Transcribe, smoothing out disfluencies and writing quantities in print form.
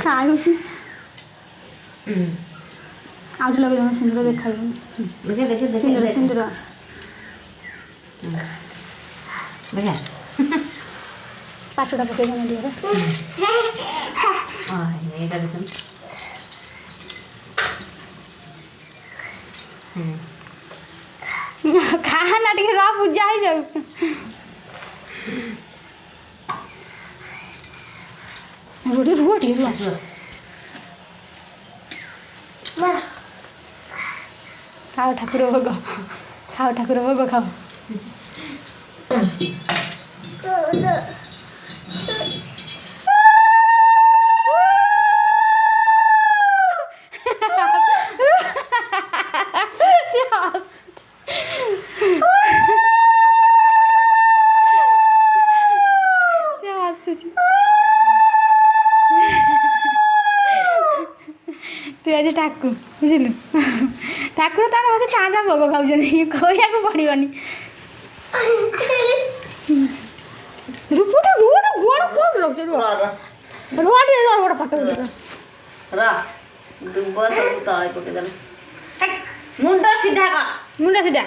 ଖାଉଛି ଆଉ ଟିକେ ଲଗେଇ ଦେବ ସିନ୍ଦୁର ଦେଖାଯିବ ସିନ୍ଦୁର ସିନ୍ଦୁର ପାଛଟା ପକେଇ ଦେବ ଦିହରେ ଖାନା ଟିକେ ର ପୂଜା ହେଇଯାଉ ରୁହ ଟିକେ ରୁହ ଖାओ ठाकुर भोग खाओ ठाकुर भोग खाओ तू आज ठाकु बुझलु ठाकुर तार बस छाँ छाँ भोग खाऊँ कहया पड़ोनी गोड़ फटो मुंड सीधा कर मुंडा सीधा